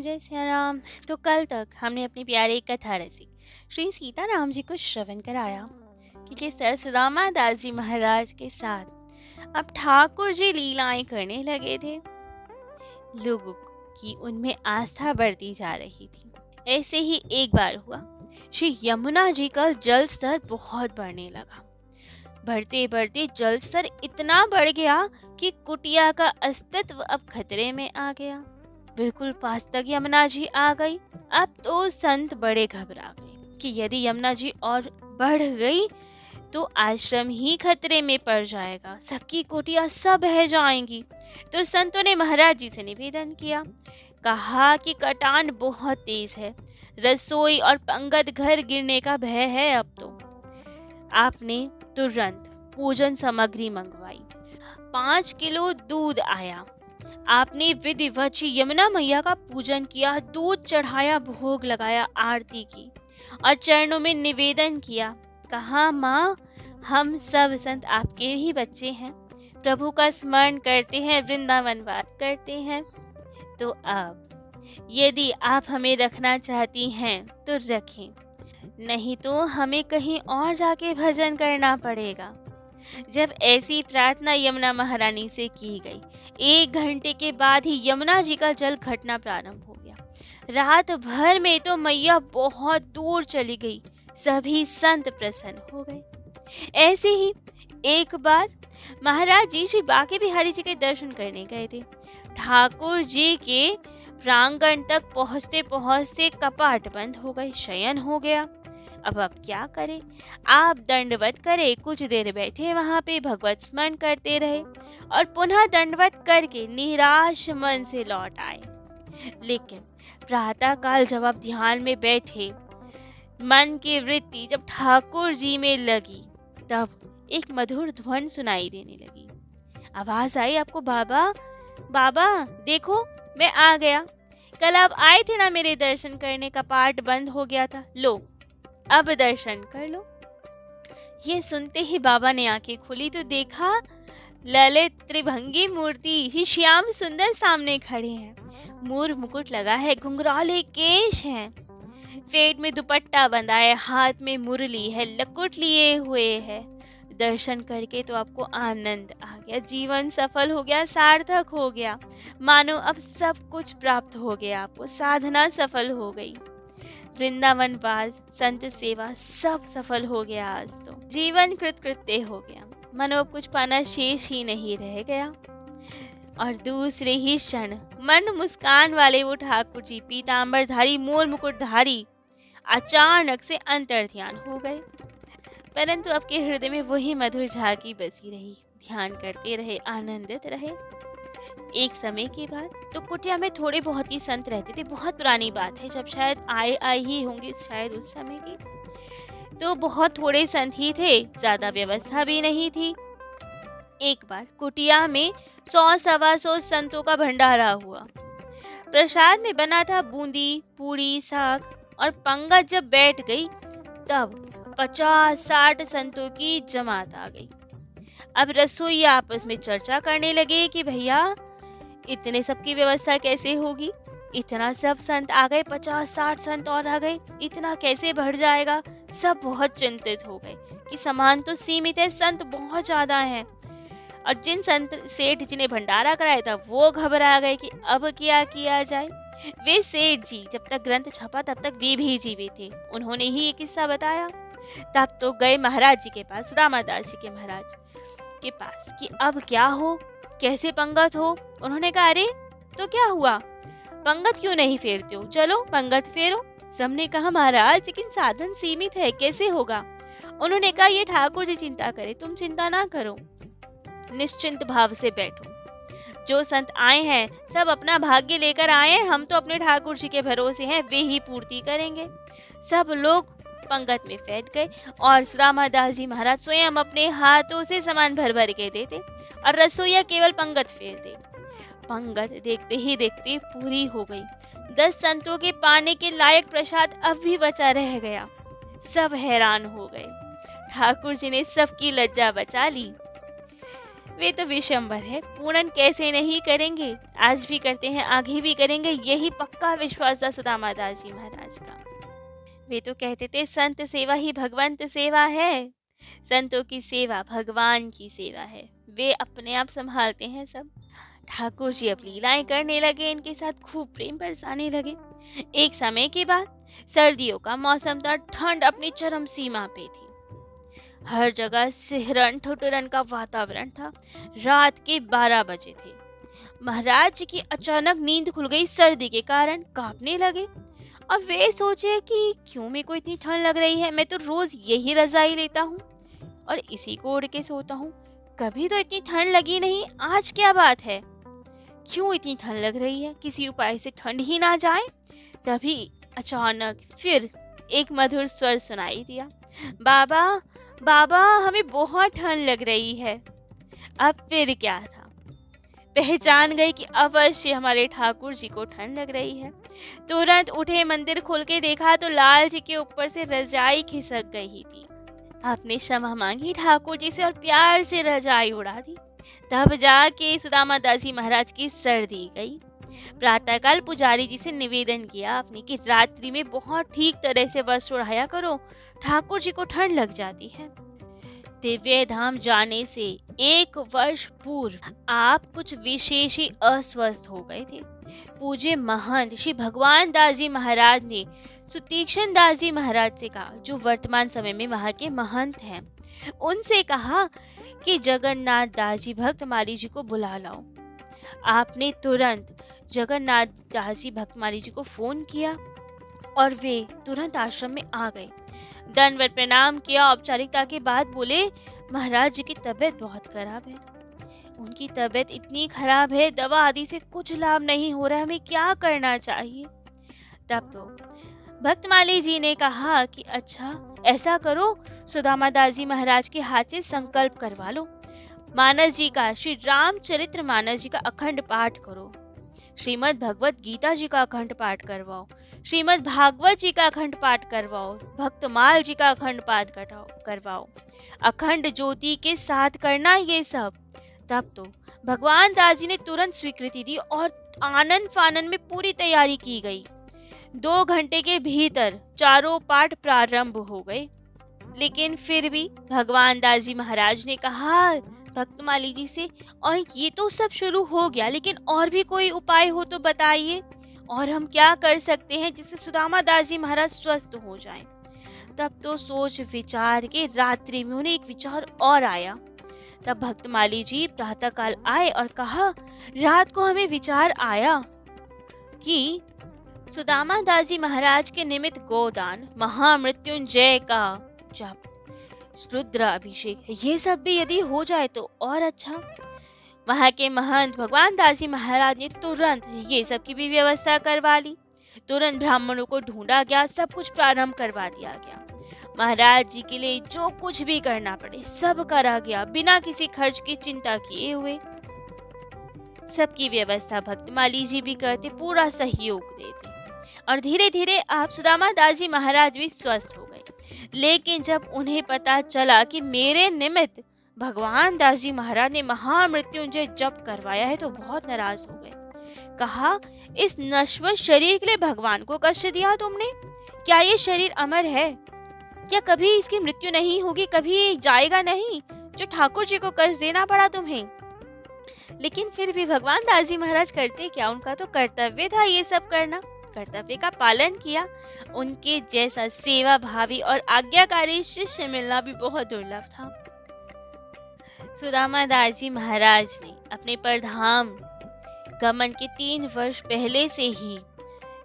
जय सिया राम। तो कल तक हमने अपनी प्यारी कथा रसी श्री सीताराम जी को श्रवण कराया कि किस तरह सुदामा दास जी महाराज के साथ अब ठाकुर जी लीलाएं करने लगे थे। लोगों की उनमें आस्था बढ़ती जा रही थी। ऐसे ही एक बार हुआ, श्री यमुना जी का जल स्तर बहुत बढ़ने लगा। बढ़ते बढ़ते जल स्तर इतना बढ़ गया कि कुटिया का अस्तित्व अब खतरे में आ गया। बिल्कुल पास तक यमुना जी आ गई। अब तो संत बड़े घबरा गए कि यदि यमुना जी और बढ़ गई तो आश्रम ही खतरे में पड़ जाएगा, सबकी कुटिया सब बह जाएंगी। तो संतों ने महाराज जी से निवेदन किया, कहा कि कटान बहुत तेज है, रसोई और पंगत घर गिरने का भय है। अब तो आपने तुरंत पूजन सामग्री मंगवाई, 5 किलो दूध आया। आपने विधिवत यमुना मैया का पूजन किया, दूध चढ़ाया, भोग लगाया, आरती की और चरणों में निवेदन किया। कहा, माँ, हम सब संत आपके ही बच्चे हैं, प्रभु का स्मरण करते हैं, वृंदावन वास करते हैं। तो अब यदि आप हमें रखना चाहती हैं तो रखें, नहीं तो हमें कहीं और जाके भजन करना पड़ेगा। जब ऐसी प्रार्थना यमुना महारानी से की गई, 1 घंटे के बाद ही यमुना जी का जल घटना प्रारंभ हो गया। रात भर में तो मैया बहुत दूर चली गई, सभी संत प्रसन्न हो गए। ऐसे ही एक बार महाराज जी श्री बांके बिहारी जी के दर्शन करने गए थे। ठाकुर जी के प्रांगण तक पहुंचते पहुंचते कपाट बंद हो गए, शयन हो गया। अब क्या करें? आप दंडवत करे, कुछ देर बैठे वहां पे, भगवत स्मरण करते रहे और पुनः दंडवत करके निराश मन से लौट आए। लेकिन प्रातः काल जब आप ध्यान में बैठे, मन की वृत्ति जब ठाकुर जी में लगी, तब एक मधुर ध्वन सुनाई देने लगी। आवाज आई आपको, बाबा बाबा देखो मैं आ गया। कल आप आए थे ना मेरे दर्शन करने, कपाट बंद हो गया था, लो अब दर्शन कर लो। ये सुनते ही बाबा ने आंखें खोली तो देखा ललित त्रिभंगी मूर्ति ही श्याम सुंदर सामने खड़े हैं। मोर मुकुट लगा है, घुंघराले केश हैं, पेट में दुपट्टा बंधा है, हाथ में मुरली है, लकुट लिए हुए है। दर्शन करके तो आपको आनंद आ गया, जीवन सफल हो गया, सार्थक हो गया, मानो अब सब कुछ प्राप्त हो गया, आपको साधना सफल हो गई, वृंदावन वास, संत सेवा सब सफल हो गया। आज तो जीवन कृतकृत्य हो गया, मानो अब कुछ पाना शेष ही नहीं रह गया। और दूसरे ही क्षण मन मुस्कान वाले वो ठाकुर जी, पीतांबरधारी, मोर मुकुटधारी, अचानक से अंतर ध्यान हो गए। परंतु आपके हृदय में वही मधुर झांकी बसी रही, ध्यान करते रहे, आनंदित रहे। एक समय के बाद तो कुटिया में थोड़े बहुत ही संत रहते थे। बहुत पुरानी बात है, जब शायद आए ही होंगे, शायद उस समय की। तो बहुत थोड़े संत ही थे, ज्यादा व्यवस्था भी नहीं थी। एक बार कुटिया में 100-125 संतों का भंडारा हुआ। प्रसाद में बना था बूंदी, पूरी, साग और पंगत जब बैठ गई तब 50-60 संतों की जमात आ गई। अब रसोइया आपस में चर्चा करने लगे कि भैया इतने सबकी व्यवस्था कैसे होगी, इतना सब संत आ गए, 50-60 संत और आ गए, इतना कैसे बढ़ जाएगा। सब बहुत चिंतित हो गए कि सामान तो सीमित है, संत बहुत ज्यादा हैं। और जिन संत सेठ जिन्हें भंडारा कराया था वो घबरा गए कि अब क्या किया जाए। वे सेठ जी जब तक ग्रंथ छपा तब तक वे भी जीवित थे, उन्होंने ही ये किस्सा बताया। तब तो गए महाराज जी के पास, सुदामा दास जी के महाराज के पास, कि अब क्या हो, कैसे पंगत हो। उन्होंने कहा, अरे तो क्या हुआ, पंगत क्यों नहीं फेरते हो, चलो पंगत फेरो। सबने कहा, महाराज लेकिन साधन सीमित है, कैसे होगा। उन्होंने कहा, ये ठाकुर जी चिंता करे, तुम चिंता ना करो, निश्चिंत भाव से बैठो। जो संत आए हैं सब अपना भाग्य लेकर आए हैं, हम तो अपने ठाकुर जी के भरोसे हैं, वे ही पूर्ति करेंगे। सब लोग पंगत में बैठ गए और सुदामा दास जी महाराज स्वयं अपने हाथों से सामान भर भर के देते और रसोइया केवल पंगत फेरते। पंगत देखते ही देखते पूरी हो गई। 10 संतों के पाने के लायक प्रसाद अब भी बचा रह गया। सब हैरान हो गए। ठाकुर जी ने सबकी लज्जा बचा ली। वे तो विशंबर है, पूरन कैसे नहीं करेंगे, आज भी करते हैं आगे भी करेंगे, यही पक्का विश्वास था सुदामा दास जी महाराज का। वे तो कहते थे संत सेवा ही भगवंत सेवा है, संतों की सेवा भगवान की सेवा है, वे अपने आप संभालते हैं सब। ठाकुर जी अब लीलाएं करने लगे, इनके साथ खूब प्रेम बरसाने लगे। एक समय के बाद सर्दियों का मौसम था, ठंड अपनी चरम सीमा पे थी, हर जगह सिहरन ठुठुरन का वातावरण था। रात के 12 बजे थे। महाराज जी की अचानक नींद खुल गई, सर्दी के कारण कांपने लगे। अब वे सोचे कि क्यों मेरे को इतनी ठंड लग रही है, मैं तो रोज यही रजाई लेता हूँ और इसी को ओढ़ के सोता हूँ, कभी तो इतनी ठंड लगी नहीं, आज क्या बात है, क्यों इतनी ठंड लग रही है, किसी उपाय से ठंड ही ना जाए। तभी अचानक फिर एक मधुर स्वर सुनाई दिया, बाबा बाबा हमें बहुत ठंड लग रही है। अब फिर क्या था, पहचान गई कि अवश्य हमारे ठाकुर जी को ठंड लग रही है। तुरंत उठे, मंदिर खोल के देखा तो लाल जी के ऊपर से रजाई खिसक गई थी। आपने क्षमा मांगी ठाकुर जी से और प्यार से रजाई उड़ा दी। तब जाके सुदामा दास जी महाराज की सर्दी गई। प्रातःकाल पुजारी जी से निवेदन किया आपने कि रात्रि में बहुत ठीक तरह से वस्त्र उड़ाया करो, ठाकुर जी को ठंड लग जाती है। दिव्य धाम जाने से 1 वर्ष पूर्व आप कुछ विशेष ही अस्वस्थ हो गए थे। पूज्य महंत श्री भगवान दास जी महाराज ने सुतीक्षण दास जी महाराज से कहा, जो वर्तमान समय में वहाँ के महंत हैं, उनसे कहा कि जगन्नाथ दास जी भक्तमाली जी को बुला लाओ। आपने तुरंत जगन्नाथ दास जी भक्तमाली जी को फोन किया और वे तुरंत आश्रम में आ गए। दंडवत प्रणाम किया, औपचारिकता के बाद बोले, महाराज जी की तबीयत बहुत खराब है, उनकी तबीयत इतनी खराब है, दवा आदि से कुछ लाभ नहीं हो रहा है, हमें क्या करना चाहिए। तब तो भक्तमाली जी ने कहा कि अच्छा ऐसा करो, सुदामा दास जी महाराज के हाथ से संकल्प करवा लो, मानस जी का, श्री रामचरित्र मानस जी का अखंड पाठ करो, श्रीमद् भगवत गीता जी का अखंड पाठ करवाओ, श्रीमद् भागवत जी का अखंड पाठ करवाओ, भक्तमाल जी का अखंड पाठ करवाओ, अखंड ज्योति के साथ करना ये सब। तब तो भगवान दास जी ने तुरंत स्वीकृति दी और आनन फानन में पूरी तैयारी की गई। 2 घंटे के भीतर चारों पाठ प्रारंभ हो गए। लेकिन फिर भी भगवान दास जी महाराज ने कहा भक्तमाली जी से, और ये तो सब शुरू हो गया, लेकिन और भी कोई उपाय हो तो बताइए, और हम क्या कर सकते हैं जिससे सुदामा दास जी महाराज स्वस्थ हो जाएं। तब तो सोच विचार के रात्रि में उन्हें एक विचार और आया। तब भक्तमाली जी प्रातःकाल आए और कहा, रात को हमें विचार आया कि सुदामा दास जी महाराज के निमित्त गोदान, महामृत्युंजय का जप, रुद्र अभिषेक, ये सब भी यदि हो जाए तो और अच्छा। वहाँ के महंत भगवान दास जी महाराज ने तुरंत ये सब की भी व्यवस्था करवा ली। तुरंत ब्राह्मणों को ढूंढा गया, सब कुछ प्रारंभ करवा दिया गया। महाराज जी के लिए जो कुछ भी करना पड़े सब करा गया, बिना किसी खर्च की चिंता किए हुए। सबकी व्यवस्था भक्तमाली जी भी करते, पूरा सहयोग देते, और धीरे धीरे आप सुदामा दास जी महाराज भी स्वस्थ हो गए। लेकिन जब उन्हें पता चला कि मेरे निमित्त भगवान दास जी महाराज ने महामृत्युंजय जप करवाया है, तो बहुत नाराज हो गए। कहा, इस नश्वर शरीर के लिए भगवान को कष्ट दिया तुमने, क्या ये शरीर अमर है, क्या कभी इसकी मृत्यु नहीं होगी, कभी जाएगा नहीं, जो ठाकुर जी को कष्ट देना पड़ा तुम्हें। लेकिन फिर भी भगवान दास जी महाराज करते क्या, उनका तो कर्तव्य था ये सब करना, कर्तव्य का पालन किया। उनके जैसा सेवा भावी और आज्ञाकारी शिष्य मिलना भी बहुत दुर्लभ था। सुदामा दास जी महाराज ने अपने परधाम गमन के 3 वर्ष पहले से ही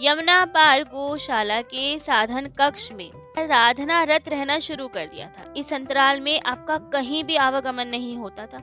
यमुना पार गौशाला के साधन कक्ष में आराधना रत रहना शुरू कर दिया था। इस अंतराल में आपका कहीं भी आवागमन नहीं होता था।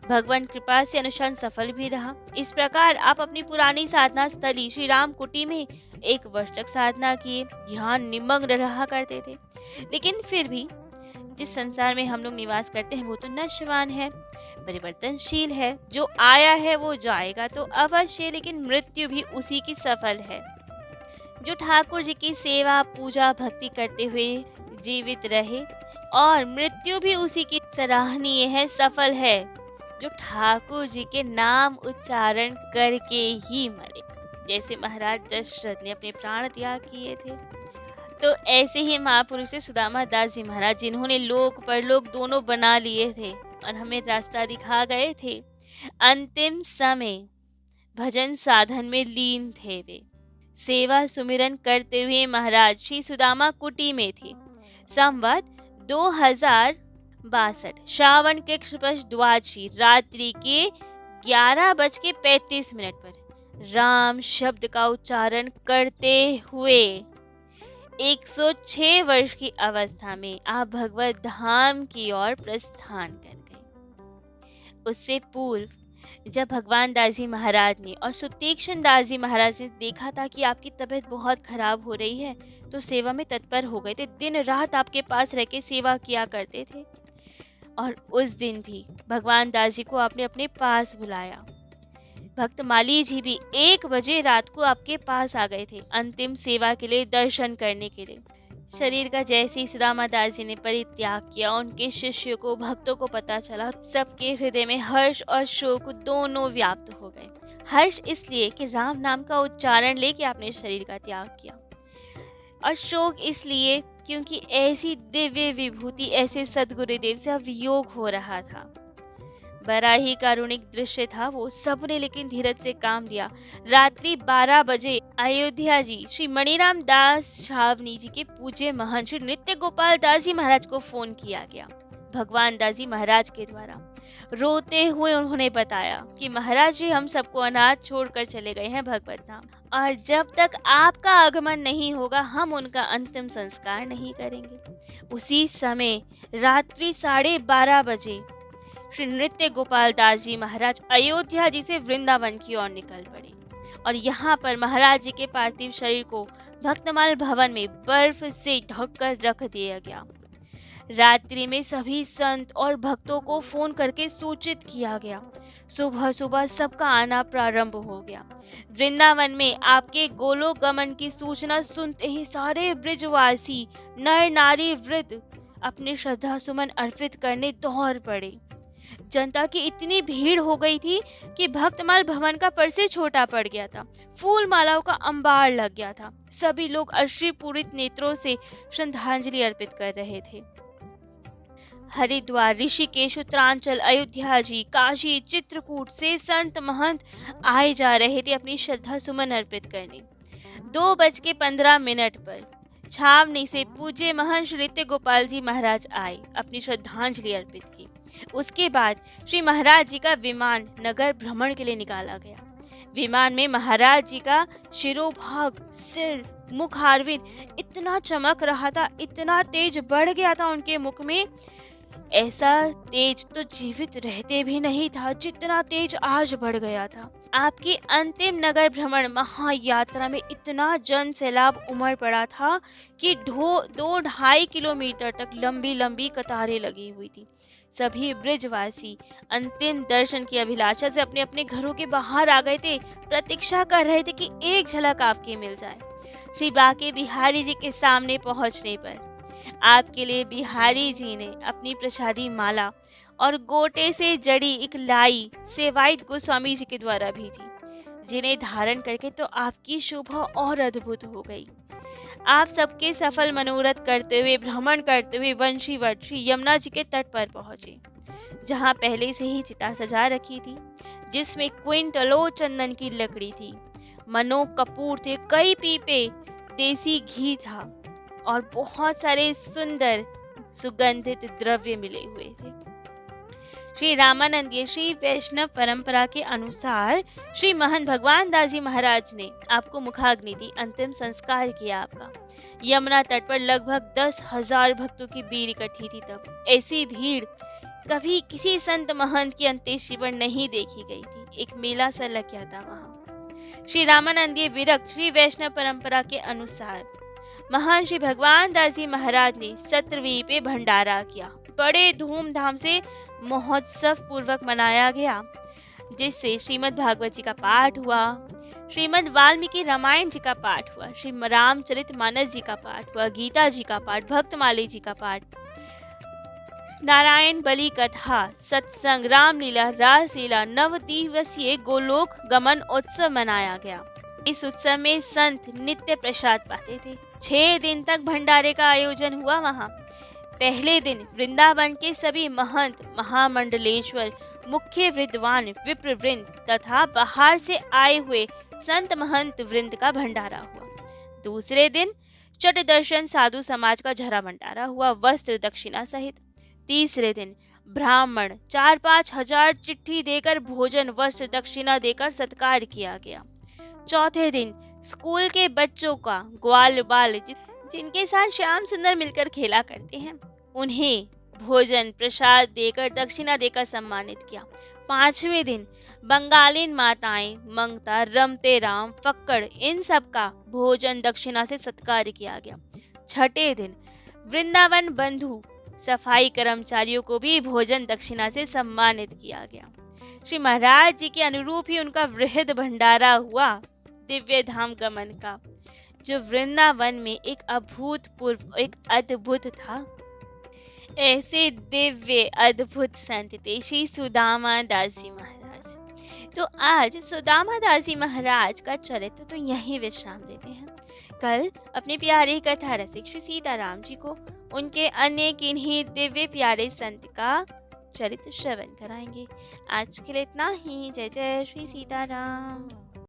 भगवान कृपा से अनुष्ठान सफल भी रहा। इस प्रकार आप अपनी पुरानी साधना स्थली श्री राम कुटी में 1 वर्ष तक साधना किए, ध्यान निमग्न रहा करते थे। लेकिन फिर भी जिस संसार में हम लोग निवास करते हैं वो तो नश्यवान है, परिवर्तनशील है, जो आया है वो जाएगा तो अवश्य, लेकिन मृत्यु भी उसी की सफल है। जो ठाकुर जी की सेवा पूजा भक्ति करते हुए जीवित रहे, और मृत्यु भी उसी की सराहनीय है, सफल है, जो ठाकुर जी के नाम उच्चारण करके ही मरे, जैसे महाराज दशरथ ने अपने प्राण त्याग किए थे। तो ऐसे ही महापुरुष थे सुदामा दास जी महाराज, जिन्होंने लोक परलोक दोनों बना लिए थे और हमें रास्ता दिखा गए थे। अंतिम समय भजन साधन में लीन थे वे। सेवा सुमिरन करते हुए महाराज श्री सुदामा कुटी में थे। संवत 2062 श्रावण के कृष्ण द्वादशी रात्रि के 11:35 पर राम शब्द का उच्चारण करते हुए 106 वर्ष की अवस्था में आप भगवत धाम की ओर प्रस्थान कर गए। उससे पूर्व जब भगवान दास जी महाराज ने और सुतीक्षण दास जी महाराज ने देखा था कि आपकी तबीयत बहुत खराब हो रही है, तो सेवा में तत्पर हो गए थे। दिन रात आपके पास रह के सेवा किया करते थे। और उस दिन भी भगवान दास जी को आपने अपने पास बुलाया। भक्त माली जी भी 1 बजे रात को आपके पास आ गए थे अंतिम सेवा के लिए, दर्शन करने के लिए। शरीर का जैसे ही सुदामा दास जी ने परित्याग किया, उनके शिष्यों को, भक्तों को पता चला, सबके हृदय में हर्ष और शोक दोनों व्याप्त हो गए। हर्ष इसलिए कि राम नाम का उच्चारण लेके आपने शरीर का त्याग किया, और शोक इसलिए क्योंकि ऐसी दिव्य विभूति, ऐसे सदगुरुदेव से अब वियोग हो रहा था। बड़ा ही कारुणिक दृश्य था वो। सबने लेकिन धीरज से काम लिया। रात्रि 12 बजे अयोध्या जी श्री मणिराम दास छावनी जी के पूज्य महंत श्री नित्य गोपाल दास जी महाराज को फोन किया गया भगवान दास जी महाराज के द्वारा। रोते हुए उन्होंने बताया कि महाराज जी हम सबको अनाथ छोड़कर चले गए हैं भगवत धाम, और जब तक आपका आगमन नहीं होगा हम उनका अंतिम संस्कार नहीं करेंगे। उसी समय रात्रि 12:30 बजे श्री नृत्य गोपाल दास जी महाराज अयोध्या जी से वृंदावन की ओर निकल पड़े, और यहाँ पर महाराज जी के पार्थिव शरीर को भक्तमाल भवन में बर्फ से ढककर रख दिया गया। रात्रि में सभी संत और भक्तों को फोन करके सूचित किया गया। सुबह सुबह सबका आना प्रारंभ हो गया। वृंदावन में आपके गोलोक गमन की सूचना सुनते ही सारे ब्रिजवासी नर नारी वृद्ध अपने श्रद्धा सुमन अर्पित करने दौड़ पड़े। जनता की इतनी भीड़ हो गई थी कि भक्तमाल भवन का परिसर छोटा पड़ गया था। फूल मालाओं का अंबार लग गया था। सभी लोग अश्रुपूरित नेत्रों से श्रद्धांजलि अर्पित कर रहे थे। हरिद्वार, ऋषिकेश, उत्तरांचल, अयोध्या जी, काशी, चित्रकूट से संत महंत आए जा रहे थे अपनी श्रद्धा सुमन अर्पित करने। 2:15 पर छावनी से पूज्य महंत श्री नित्य गोपाल जी महाराज आए, अपनी श्रद्धांजलि अर्पित की। उसके बाद श्री महाराज जी का विमान नगर भ्रमण के लिए निकाला गया। विमान में महाराज जी का शिरोभाग, सिर, मुख हार्विन इतना चमक रहा था, इतना तेज बढ़ गया था उनके मुख में। ऐसा तेज तो जीवित रहते भी नहीं था जितना तेज आज बढ़ गया था। आपकी अंतिम नगर भ्रमण महायात्रा में इतना जन सैलाब उमड़ पड़ा था कि 2-2.5 किलोमीटर तक लंबी लंबी कतारें लगी हुई थी। सभी ब्रिजवासी अंतिम दर्शन की अभिलाषा से अपने अपने घरों के बाहर आ गए थे। प्रतीक्षा कर रहे थे कि एक झलक आपकी मिल जाए। श्री बाके बिहारी जी के सामने पहुंचने पर आपके लिए बिहारी जी ने अपनी प्रसादी माला और गोटे से जड़ी एक लाई सेवायत गोस्वामी जी के द्वारा भेजी, जिन्हें धारण करके तो आपकी शोभा और अद्भुत हो गई। आप सबके सफल मनोरथ करते हुए, भ्रमण करते हुए वंशीवट श्री यमुना जी के तट पर पहुंचे, जहां पहले से ही चिता सजा रखी थी, जिसमें क्विंटलों चंदन की लकड़ी थी, मनो कपूर थे, कई पीपे देसी घी था और बहुत सारे सुंदर सुगंधित द्रव्य मिले हुए थे। श्री रामानंदीय श्री वैष्णव परंपरा के अनुसार श्री महंत भगवान दास जी महाराज ने आपको मुखाग्नि दी, अंतिम संस्कार किया आपका। यमुना तट पर लगभग 10,000 भक्तों की भीड़ इकट्ठी थी। तब ऐसी भीड़ कभी किसी संत महंत की अंत्येष्टि पर नहीं देखी गई थी। एक मेला सा लग गया था वहाँ। श्री रामानंदीय विरक्त श्री वैष्णव परंपरा के अनुसार महान श्री भगवान दास जी महाराज ने सत्रवीं पे भंडारा किया। बड़े धूमधाम से महोत्सव पूर्वक मनाया गया, जिससे श्रीमद् भागवत जी का पाठ हुआ, श्रीमद् वाल्मीकि रामायण जी का पाठ हुआ, श्री रामचरितमानस जी का पाठ हुआ, गीता जी का पाठ, भक्तमाली जी का पाठ, नारायण बलि कथा, सत्संग, रामलीला, रासलीला, 9 दिवसीय गोलोक गमन उत्सव मनाया गया। इस उत्सव में संत नित्य प्रसाद पाते थे। 6 दिन तक भंडारे का आयोजन हुआ वहाँ। पहले दिन वृंदावन के सभी महंत, महामंडलेश्वर, मुख्य विद्वान, विप्र वृंद तथा बाहर से आए हुए संत महंत वृंद का भंडारा हुआ। दूसरे दिन चट दर्शन साधु समाज का झरा भंडारा हुआ, वस्त्र दक्षिणा सहित। तीसरे दिन ब्राह्मण 4-5 हजार चिट्ठी देकर भोजन, वस्त्र दक्षिणा देकर सत्कार किया गया। चौथे दिन स्कूल के बच्चों का ग्वाल बाल जिनके साथ श्याम सुंदर मिलकर खेला करते हैं, उन्हें भोजन प्रसाद देकर दक्षिणा देकर सम्मानित किया। 5वें दिन बंगालीन माताएं, मंगता, रमते राम, फक्कड़, इन सब का भोजन दक्षिणा से सत्कार किया गया। 6ठे दिन वृंदावन बंधु सफाई कर्मचारियों को भी भोजन दक्षिणा से सम्मानित किया गया। श्री महाराज जी के अनुरूप ही उनका वृहद भंडारा हुआ दिव्य धाम गमन का, जो वृंदावन में एक अभूतपूर्व, एक अद्भुत था। ऐसे दिव्य अद्भुत संत थे श्री सुदामा दास जी महाराज। तो आज सुदामा दास जी महाराज का चरित्र तो यहीं विश्राम देते हैं। कल अपने प्यारे कथा रसिक श्री सीताराम जी को उनके अन्य किन्हीं दिव्य प्यारे संत का चरित्र श्रवण कराएंगे। आज के लिए इतना ही। जय जय श्री सीताराम।